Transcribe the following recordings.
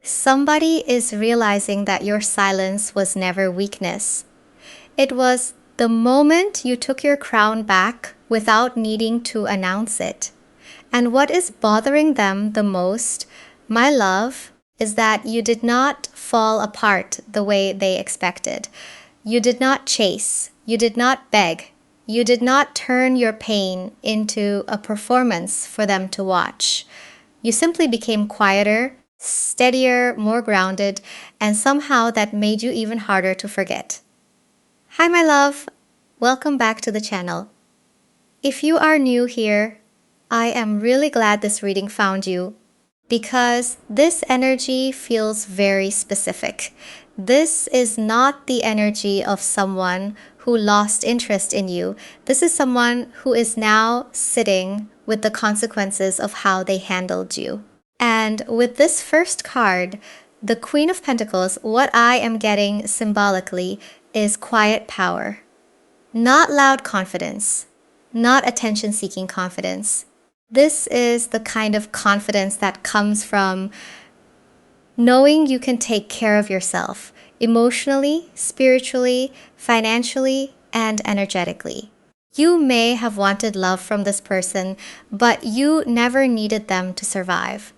Somebody is realizing that your silence was never weakness. It was the moment you took your crown back without needing to announce it. And what is bothering them the most, my love, is that you did not fall apart the way they expected. You did not chase. You did not beg. You did not turn your pain into a performance for them to watch. You simply became quieter, steadier, more grounded, and somehow that made you even harder to forget. Hi, my love. Welcome back to the channel. If you are new here, I am really glad this reading found you because this energy feels very specific. This is not the energy of someone who lost interest in you. This is someone who is now sitting with the consequences of how they handled you. And with this first card, the Queen of Pentacles, what I am getting symbolically is quiet power. Not loud confidence, not attention-seeking confidence. This is the kind of confidence that comes from knowing you can take care of yourself emotionally, spiritually, financially, and energetically. You may have wanted love from this person, but you never needed them to survive.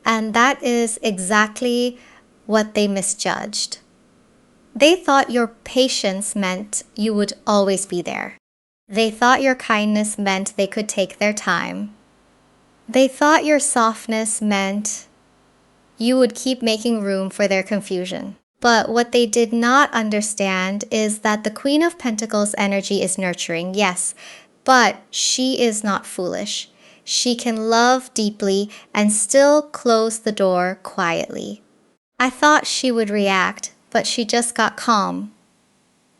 And that is exactly what they misjudged. They thought your patience meant you would always be there. They thought your kindness meant they could take their time. They thought your softness meant you would keep making room for their confusion. But what they did not understand is that the Queen of Pentacles energy is nurturing, yes, but she is not foolish. She can love deeply and still close the door quietly. I thought she would react, but she just got calm.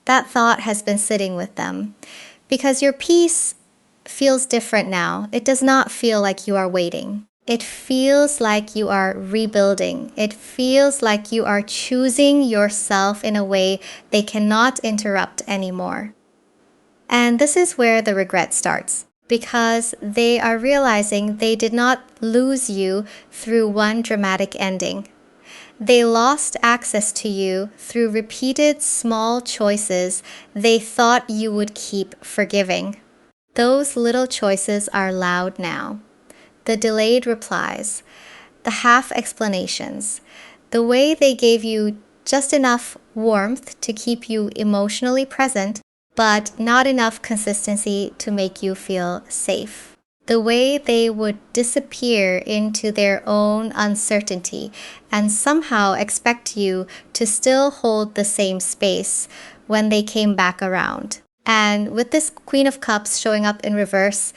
That thought has been sitting with them because your peace feels different now. It does not feel like you are waiting. It feels like you are rebuilding. It feels like you are choosing yourself in a way they cannot interrupt anymore. And this is where the regret starts because they are realizing they did not lose you through one dramatic ending. They lost access to you through repeated small choices they thought you would keep forgiving. Those little choices are loud now. The delayed replies, the half explanations, the way they gave you just enough warmth to keep you emotionally present, but not enough consistency to make you feel safe. The way they would disappear into their own uncertainty and somehow expect you to still hold the same space when they came back around. And with this Queen of Cups showing up in reverse,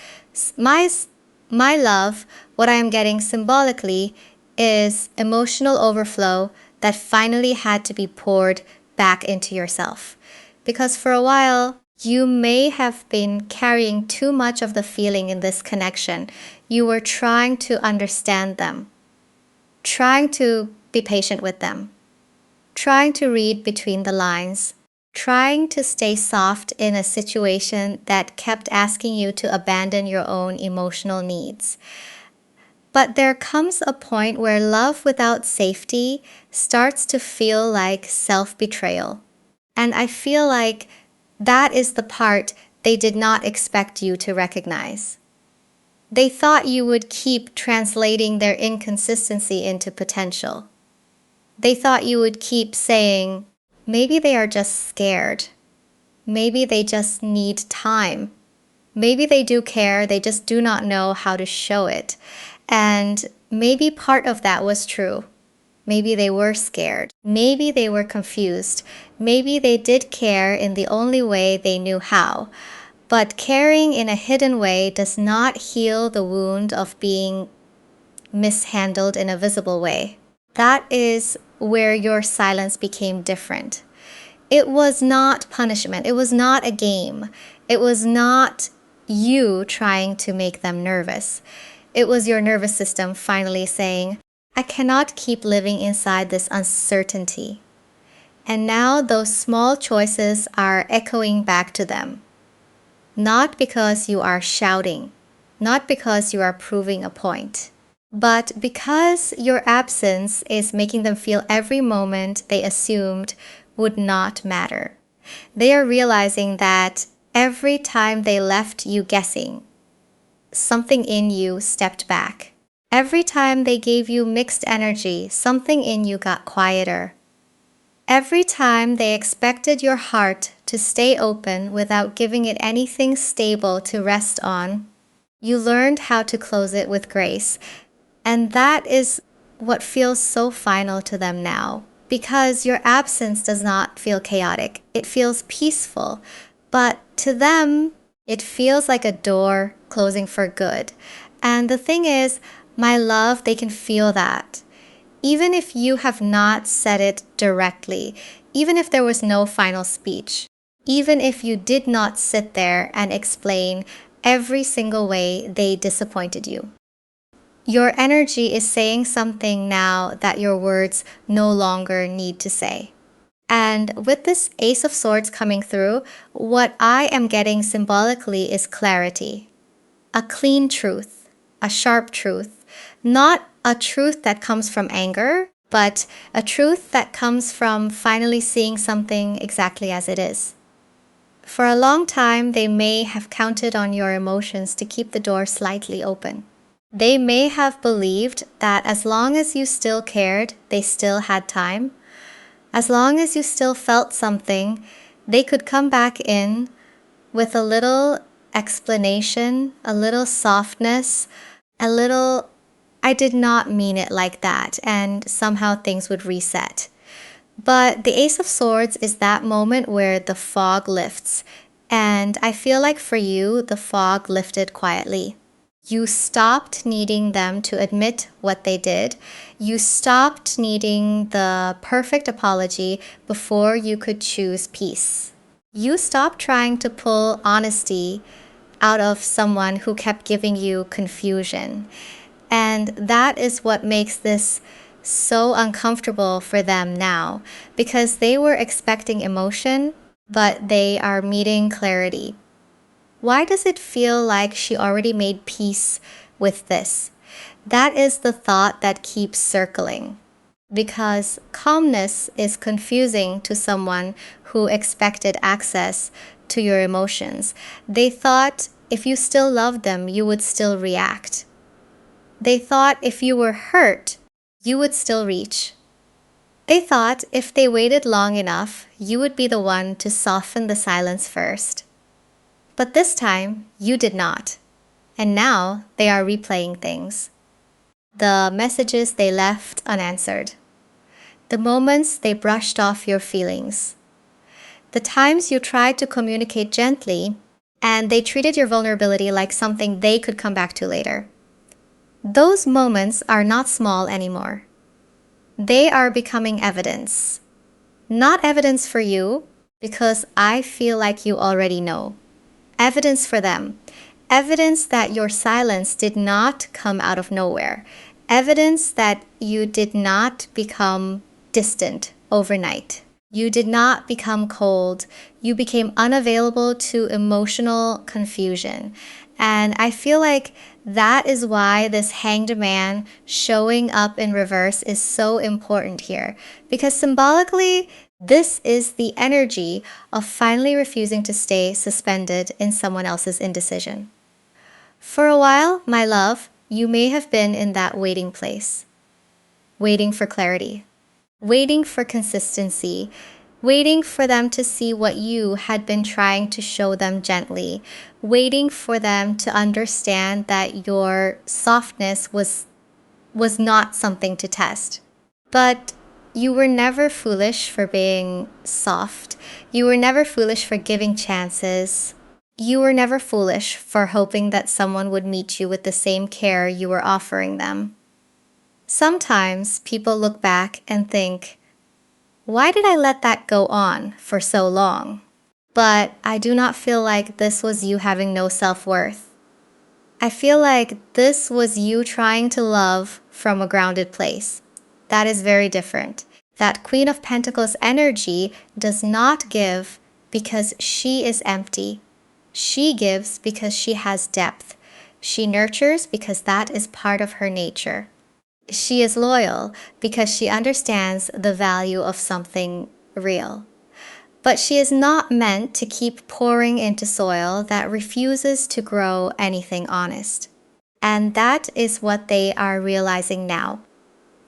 my love, what I am getting symbolically is emotional overflow that finally had to be poured back into yourself. Because for a while, you may have been carrying too much of the feeling in this connection. You were trying to understand them, trying to be patient with them, trying to read between the lines, trying to stay soft in a situation that kept asking you to abandon your own emotional needs. But there comes a point where love without safety starts to feel like self-betrayal. And I feel like that is the part they did not expect you to recognize. They thought you would keep translating their inconsistency into potential. They thought you would keep saying, maybe they are just scared. Maybe they just need time. Maybe they do care, they just do not know how to show it. And maybe part of that was true. Maybe they were scared. Maybe they were confused. Maybe they did care in the only way they knew how. But caring in a hidden way does not heal the wound of being mishandled in a visible way. That is where your silence became different. It was not punishment. It was not a game. It was not you trying to make them nervous. It was your nervous system finally saying, I cannot keep living inside this uncertainty. And now those small choices are echoing back to them. Not because you are shouting, not because you are proving a point, But because your absence is making them feel every moment they assumed would not matter, they are realizing that every time they left you guessing, something in you stepped back. Every time they gave you mixed energy, something in you got quieter. Every time they expected your heart to stay open without giving it anything stable to rest on, you learned how to close it with grace. And that is what feels so final to them now, because your absence does not feel chaotic. It feels peaceful. But to them, it feels like a door closing for good. And the thing is, my love, they can feel that. Even if you have not said it directly, even if there was no final speech, even if you did not sit there and explain every single way they disappointed you, your energy is saying something now that your words no longer need to say. And with this Ace of Swords coming through, what I am getting symbolically is clarity. A clean truth, a sharp truth, not a truth that comes from anger, but a truth that comes from finally seeing something exactly as it is. For a long time, they may have counted on your emotions to keep the door slightly open. They may have believed that as long as you still cared, they still had time. As long as you still felt something, they could come back in with a little explanation, a little softness, a little, I did not mean it like that, and somehow things would reset. But the Ace of Swords is that moment where the fog lifts, and I feel like for you, the fog lifted quietly. You stopped needing them to admit what they did. You stopped needing the perfect apology before you could choose peace. You stopped trying to pull honesty out of someone who kept giving you confusion. And that is what makes this so uncomfortable for them now, because they were expecting emotion, but they are meeting clarity. Why does it feel like she already made peace with this? That is the thought that keeps circling. Because calmness is confusing to someone who expected access to your emotions. They thought if you still loved them, you would still react. They thought if you were hurt, you would still reach. They thought if they waited long enough, you would be the one to soften the silence first. But this time, you did not. And now they are replaying things. The messages they left unanswered. The moments they brushed off your feelings. The times you tried to communicate gently and they treated your vulnerability like something they could come back to later. Those moments are not small anymore. They are becoming evidence. Not evidence for you, because I feel like you already know. Evidence for them. Evidence that your silence did not come out of nowhere. Evidence that you did not become distant overnight. You did not become cold. You became unavailable to emotional confusion. And I feel like that is why this Hanged Man showing up in reverse is so important here. Because symbolically, this is the energy of finally refusing to stay suspended in someone else's indecision. For a while, my love, you may have been in that waiting place. Waiting for clarity. Waiting for consistency. Waiting for them to see what you had been trying to show them gently. Waiting for them to understand that your softness was not something to test. But you were never foolish for being soft. You were never foolish for giving chances. You were never foolish for hoping that someone would meet you with the same care you were offering them. Sometimes people look back and think, why did I let that go on for so long? But I do not feel like this was you having no self-worth. I feel like this was you trying to love from a grounded place. That is very different. That Queen of Pentacles energy does not give because she is empty. She gives because she has depth. She nurtures because that is part of her nature. She is loyal because she understands the value of something real. But she is not meant to keep pouring into soil that refuses to grow anything honest. And that is what they are realizing now.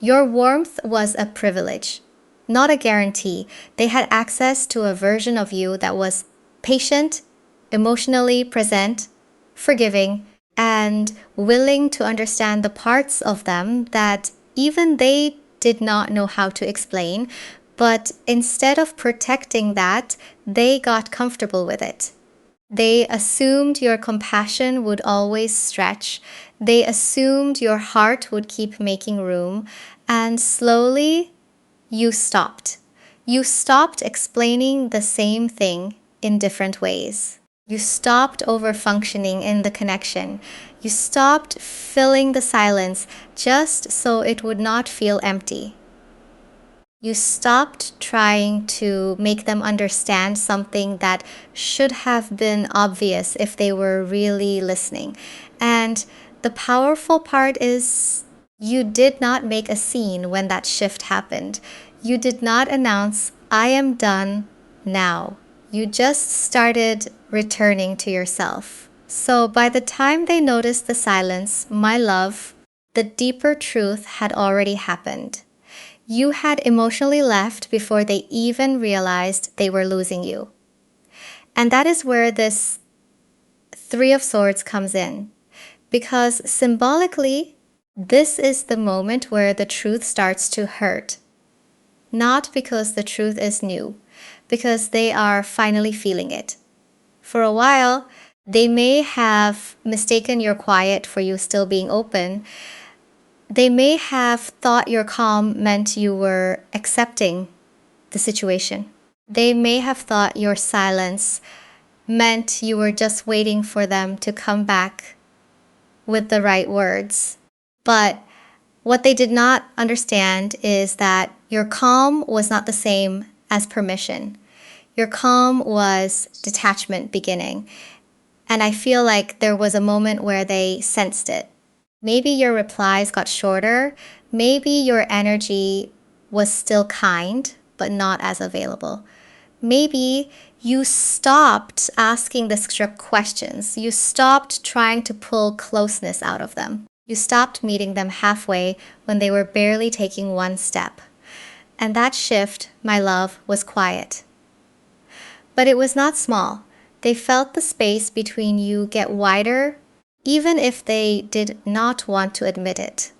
Your warmth was a privilege, not a guarantee. They had access to a version of you that was patient, emotionally present, forgiving, and willing to understand the parts of them that even they did not know how to explain. But instead of protecting that, they got comfortable with it. They assumed your compassion would always stretch. They assumed your heart would keep making room. And slowly, you stopped. You stopped explaining the same thing in different ways. You stopped over-functioning in the connection. You stopped filling the silence just so it would not feel empty. You stopped trying to make them understand something that should have been obvious if they were really listening. And the powerful part is you did not make a scene when that shift happened. You did not announce, I am done now. You just started returning to yourself. So by the time they noticed the silence, my love, the deeper truth had already happened. You had emotionally left before they even realized they were losing you. And that is where this Three of Swords comes in. Because symbolically, this is the moment where the truth starts to hurt. Not because the truth is new, because they are finally feeling it. For a while, they may have mistaken your quiet for you still being open. They may have thought your calm meant you were accepting the situation. They may have thought your silence meant you were just waiting for them to come back with the right words. But what they did not understand is that your calm was not the same as permission. Your calm was detachment beginning. And I feel like there was a moment where they sensed it. Maybe your replies got shorter. Maybe your energy was still kind, but not as available. Maybe you stopped asking the strict questions. You stopped trying to pull closeness out of them. You stopped meeting them halfway when they were barely taking one step. And that shift, my love, was quiet. But it was not small. They felt the space between you get wider, even if they did not want to admit it.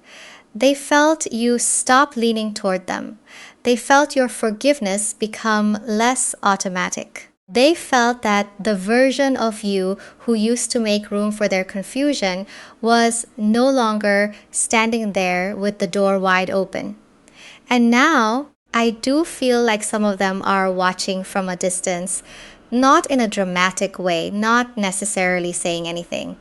They felt you stop leaning toward them. They felt your forgiveness become less automatic. They felt that the version of you who used to make room for their confusion was no longer standing there with the door wide open. And now, I do feel like some of them are watching from a distance, not in a dramatic way, not necessarily saying anything,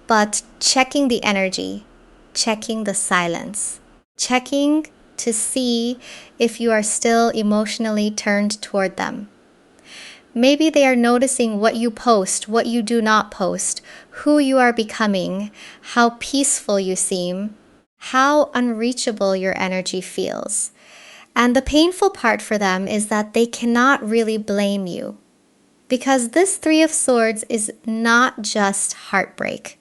but checking the energy, checking the silence, checking to see if you are still emotionally turned toward them. Maybe they are noticing what you post, what you do not post, who you are becoming, how peaceful you seem, how unreachable your energy feels. And the painful part for them is that they cannot really blame you. Because this Three of Swords is not just heartbreak.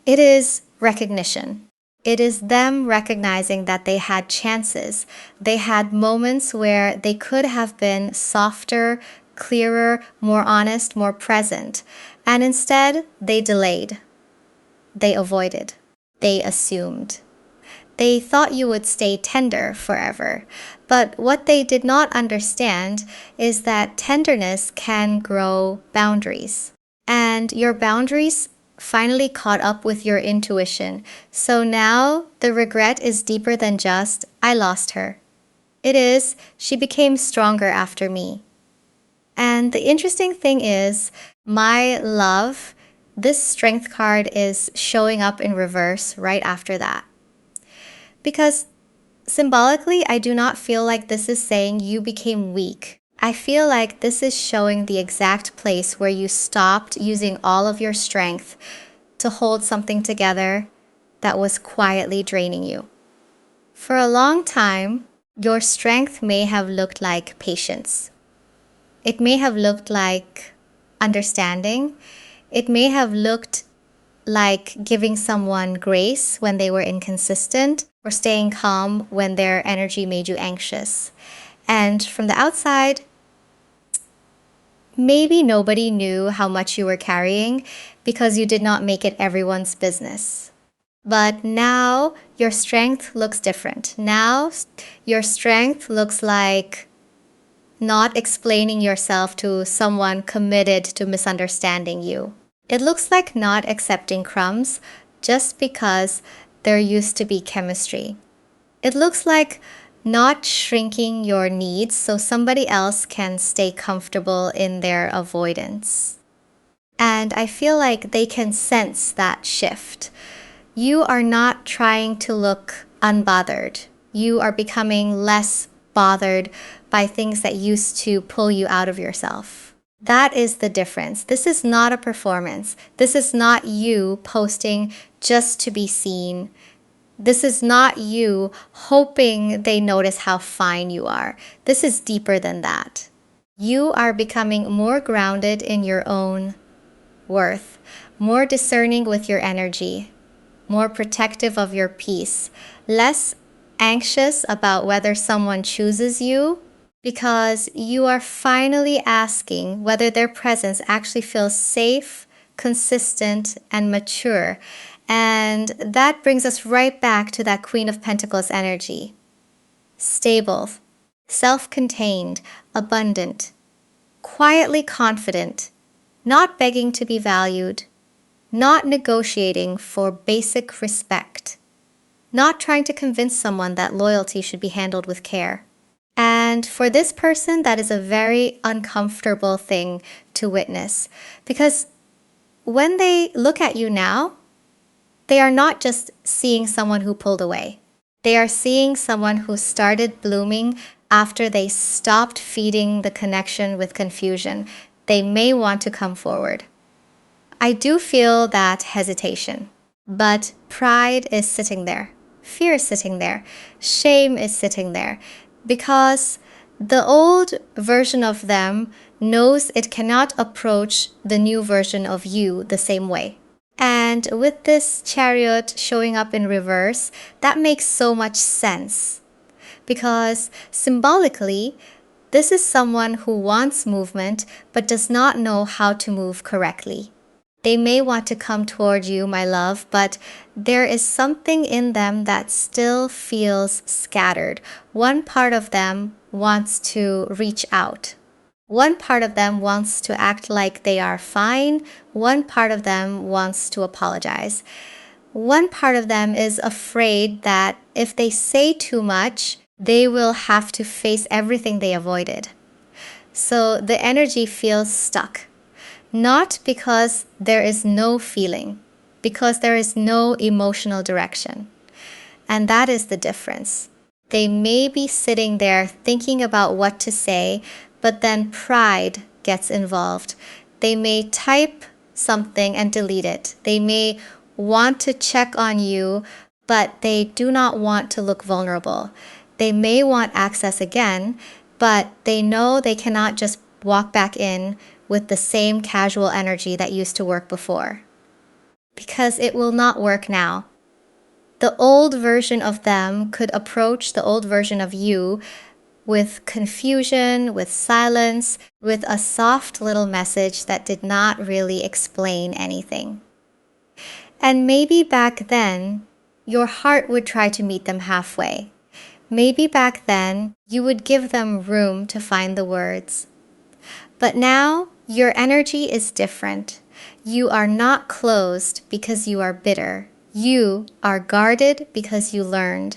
It is recognition. It is them recognizing that they had chances. They had moments where they could have been softer, clearer, more honest, more present. And instead, they delayed. They avoided. They assumed. They thought you would stay tender forever. But what they did not understand is that tenderness can grow boundaries. And your boundaries finally caught up with your intuition. So now the regret is deeper than just, I lost her. It is, she became stronger after me. And the interesting thing is, my love, this strength card is showing up in reverse right after that. Because symbolically, I do not feel like this is saying you became weak. I feel like this is showing the exact place where you stopped using all of your strength to hold something together that was quietly draining you. For a long time, your strength may have looked like patience. It may have looked like understanding. It may have looked like giving someone grace when they were inconsistent, or staying calm when their energy made you anxious. And from the outside, maybe nobody knew how much you were carrying because you did not make it everyone's business. But now your strength looks different. Now your strength looks like not explaining yourself to someone committed to misunderstanding you. It looks like not accepting crumbs just because there used to be chemistry. It looks like not shrinking your needs so somebody else can stay comfortable in their avoidance. And I feel like they can sense that shift. You are not trying to look unbothered. You are becoming less bothered by things that used to pull you out of yourself. That is the difference. This is not a performance. This is not you posting just to be seen. This is not you hoping they notice how fine you are. This is deeper than that. You are becoming more grounded in your own worth, more discerning with your energy, more protective of your peace, less anxious about whether someone chooses you, because you are finally asking whether their presence actually feels safe, consistent, and mature. And that brings us right back to that Queen of Pentacles energy. Stable, self-contained, abundant, quietly confident, not begging to be valued, not negotiating for basic respect, not trying to convince someone that loyalty should be handled with care. And for this person, that is a very uncomfortable thing to witness, because when they look at you now, they are not just seeing someone who pulled away. They are seeing someone who started blooming after they stopped feeding the connection with confusion. They may want to come forward. I do feel that hesitation, but pride is sitting there. Fear is sitting there. Shame is sitting there, because the old version of them knows it cannot approach the new version of you the same way. And with this Chariot showing up in reverse, that makes so much sense, because symbolically, this is someone who wants movement but does not know how to move correctly. They may want to come toward you, my love, but there is something in them that still feels scattered. One part of them wants to reach out. One part of them wants to act like they are fine. One part of them wants to apologize. One part of them is afraid that if they say too much, they will have to face everything they avoided. So the energy feels stuck. Not because there is no feeling, because there is no emotional direction. And that is the difference. They may be sitting there thinking about what to say, but then pride gets involved. They may type something and delete it. They may want to check on you, but they do not want to look vulnerable. They may want access again, but they know they cannot just walk back in with the same casual energy that used to work before, because it will not work now. The old version of them could approach the old version of you with confusion, with silence, with a soft little message that did not really explain anything. And maybe back then, your heart would try to meet them halfway. Maybe back then, you would give them room to find the words. But now, your energy is different. You are not closed because you are bitter. You are guarded because you learned.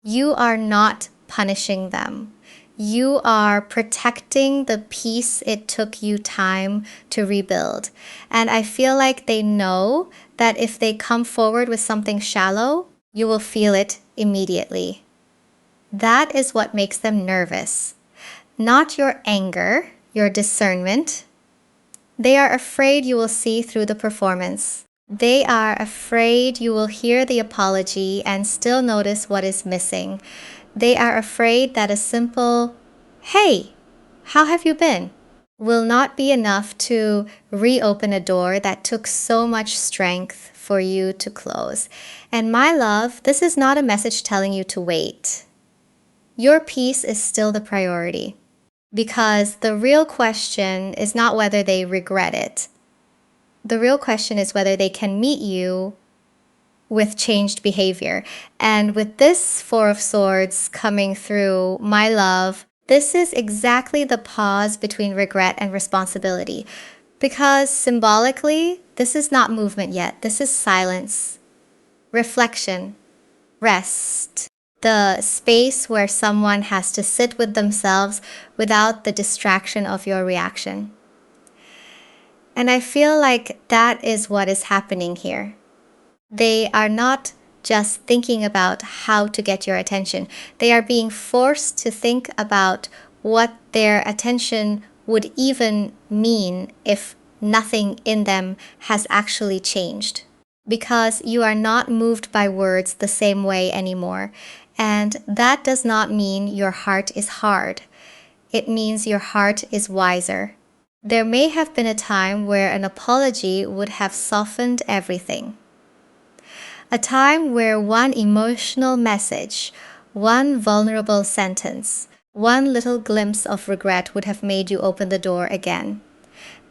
You are not punishing them. You are protecting the peace it took you time to rebuild. And I feel like they know that if they come forward with something shallow, you will feel it immediately. That is what makes them nervous. Not your anger, your discernment. They are afraid you will see through the performance. They are afraid you will hear the apology and still notice what is missing. They are afraid that a simple, "Hey, how have you been?" will not be enough to reopen a door that took so much strength for you to close. And my love, this is not a message telling you to wait. Your peace is still the priority, because the real question is not whether they regret it. The real question is whether they can meet you with changed behavior. And with this Four of Swords coming through, my love, this is exactly the pause between regret and responsibility. Because symbolically, this is not movement yet. This is silence, reflection, rest. The space where someone has to sit with themselves without the distraction of your reaction. And I feel like that is what is happening here. They are not just thinking about how to get your attention. They are being forced to think about what their attention would even mean if nothing in them has actually changed. Because you are not moved by words the same way anymore. And that does not mean your heart is hard. It means your heart is wiser. There may have been a time where an apology would have softened everything. A time where one emotional message, one vulnerable sentence, one little glimpse of regret would have made you open the door again.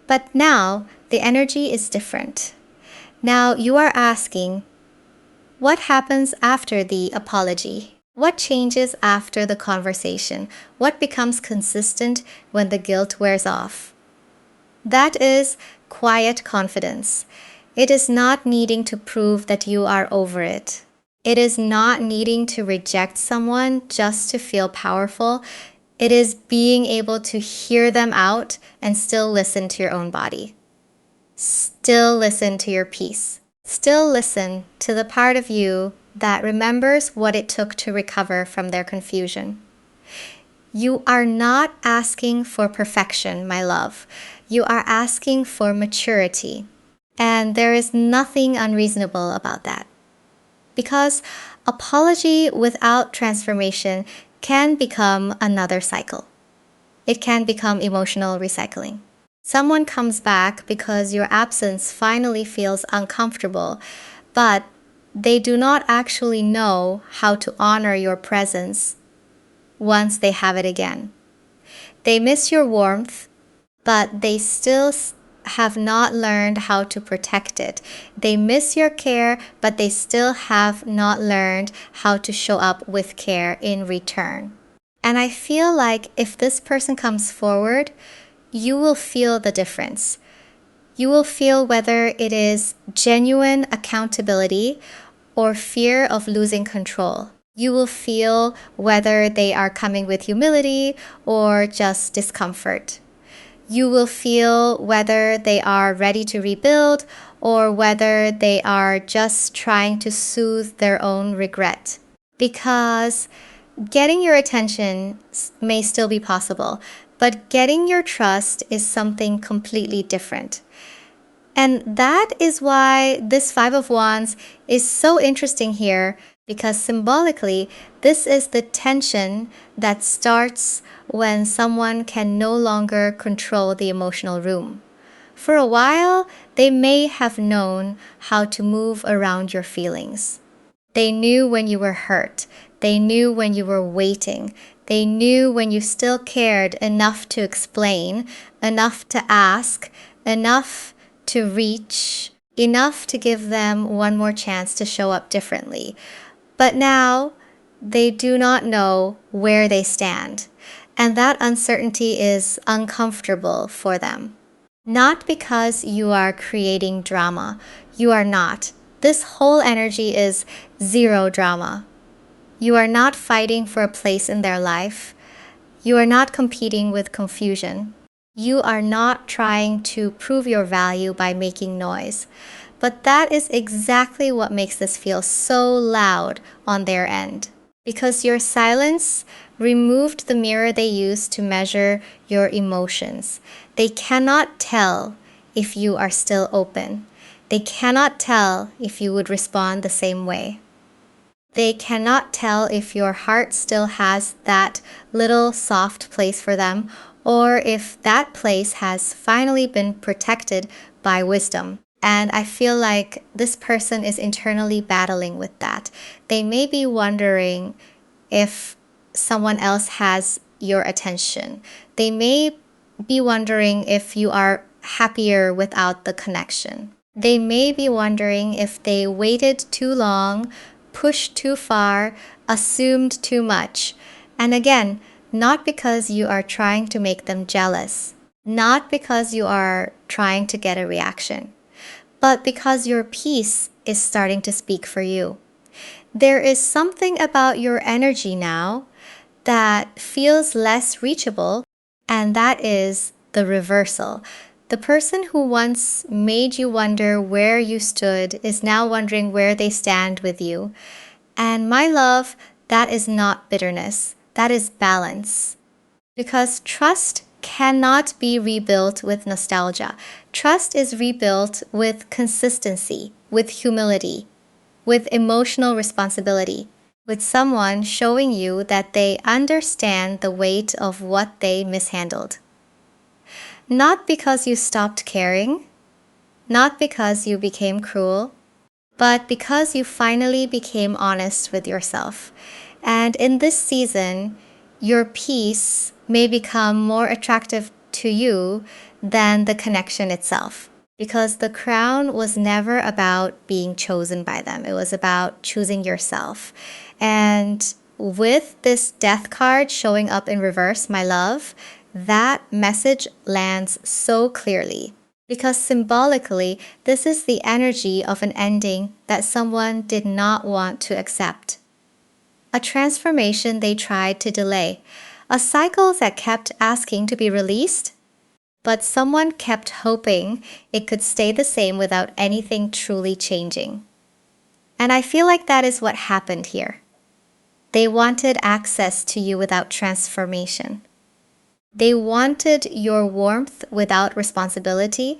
But now, the energy is different. Now you are asking, what happens after the apology? What changes after the conversation? What becomes consistent when the guilt wears off? That is quiet confidence. It is not needing to prove that you are over it. It is not needing to reject someone just to feel powerful. It is being able to hear them out and still listen to your own body. Still listen to your peace. Still listen to the part of you that remembers what it took to recover from their confusion. You are not asking for perfection, my love. You are asking for maturity. And there is nothing unreasonable about that. Because apology without transformation can become another cycle. It can become emotional recycling. Someone comes back because your absence finally feels uncomfortable, but they do not actually know how to honor your presence once they have it again. They miss your warmth, but they still have not learned how to protect it. They miss your care, but they still have not learned how to show up with care in return. And I feel like if this person comes forward, you will feel the difference. You will feel whether it is genuine accountability or fear of losing control. You will feel whether they are coming with humility or just discomfort. You will feel whether they are ready to rebuild or whether they are just trying to soothe their own regret. Because getting your attention may still be possible, but getting your trust is something completely different. And that is why this Five of Wands is so interesting here, because symbolically, this is the tension that starts when someone can no longer control the emotional room. For a while, they may have known how to move around your feelings. They knew when you were hurt. They knew when you were waiting. They knew when you still cared enough to explain, enough to ask, enough to reach, enough to give them one more chance to show up differently. But now, they do not know where they stand. And that uncertainty is uncomfortable for them. Not because you are creating drama. You are not. This whole energy is zero drama. You are not fighting for a place in their life. You are not competing with confusion. You are not trying to prove your value by making noise. But that is exactly what makes this feel so loud on their end. Because your silence removed the mirror they used to measure your emotions. They cannot tell if you are still open. They cannot tell if you would respond the same way. They cannot tell if your heart still has that little soft place for them, or if that place has finally been protected by wisdom. And I feel like this person is internally battling with that. They may be wondering if someone else has your attention. They may be wondering if you are happier without the connection. They may be wondering if they waited too long, pushed too far, assumed too much. And again, not because you are trying to make them jealous, not because you are trying to get a reaction, but because your peace is starting to speak for you. There is something about your energy now that feels less reachable, and that is the reversal. The person who once made you wonder where you stood is now wondering where they stand with you. And my love, that is not bitterness. That is balance. Because trust cannot be rebuilt with nostalgia. Trust is rebuilt with consistency, with humility, with emotional responsibility, with someone showing you that they understand the weight of what they mishandled. Not because you stopped caring, not because you became cruel, but because you finally became honest with yourself. And in this season, your peace may become more attractive to you than the connection itself. Because the crown was never about being chosen by them. It was about choosing yourself. And with this death card showing up in reverse, my love, that message lands so clearly. Because symbolically, this is the energy of an ending that someone did not want to accept. A transformation they tried to delay. A cycle that kept asking to be released, but someone kept hoping it could stay the same without anything truly changing. And I feel like that is what happened here. They wanted access to you without transformation. They wanted your warmth without responsibility.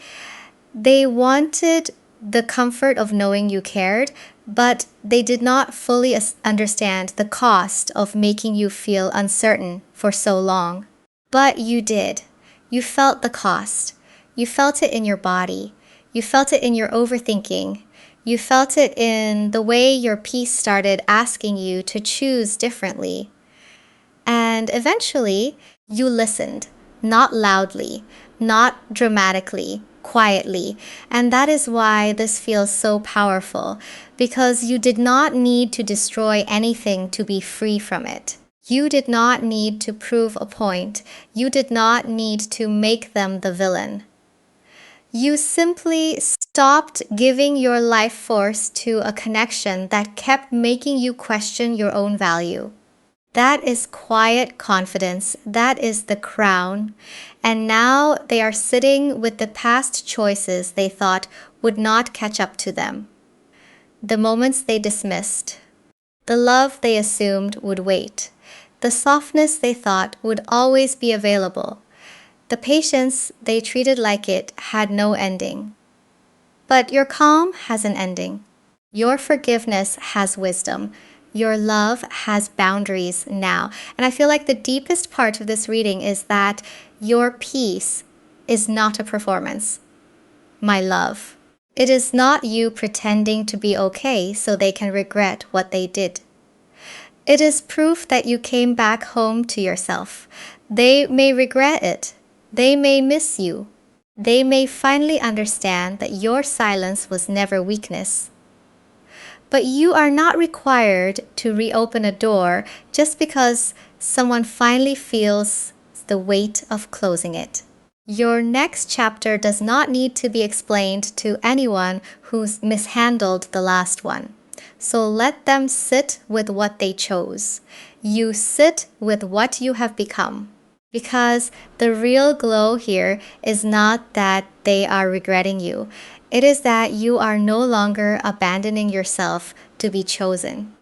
They wanted the comfort of knowing you cared, but they did not fully understand the cost of making you feel uncertain for so long. But you did. You felt the cost. You felt it in your body. You felt it in your overthinking. You felt it in the way your peace started asking you to choose differently. And eventually, you listened, not loudly, not dramatically, quietly. And that is why this feels so powerful, because you did not need to destroy anything to be free from it. You did not need to prove a point. You did not need to make them the villain. You simply stopped giving your life force to a connection that kept making you question your own value. That is quiet confidence. That is the crown. And now they are sitting with the past choices they thought would not catch up to them. The moments they dismissed. The love they assumed would wait. The softness they thought would always be available. The patience they treated like it had no ending. But your calm has an ending. Your forgiveness has wisdom. Your love has boundaries now. And I feel like the deepest part of this reading is that your peace is not a performance. My love. It is not you pretending to be okay so they can regret what they did. It is proof that you came back home to yourself. They may regret it. They may miss you. They may finally understand that your silence was never weakness. But you are not required to reopen a door just because someone finally feels the weight of closing it. Your next chapter does not need to be explained to anyone who's mishandled the last one. So let them sit with what they chose. You sit with what you have become. Because the real glow here is not that they are regretting you. It is that you are no longer abandoning yourself to be chosen.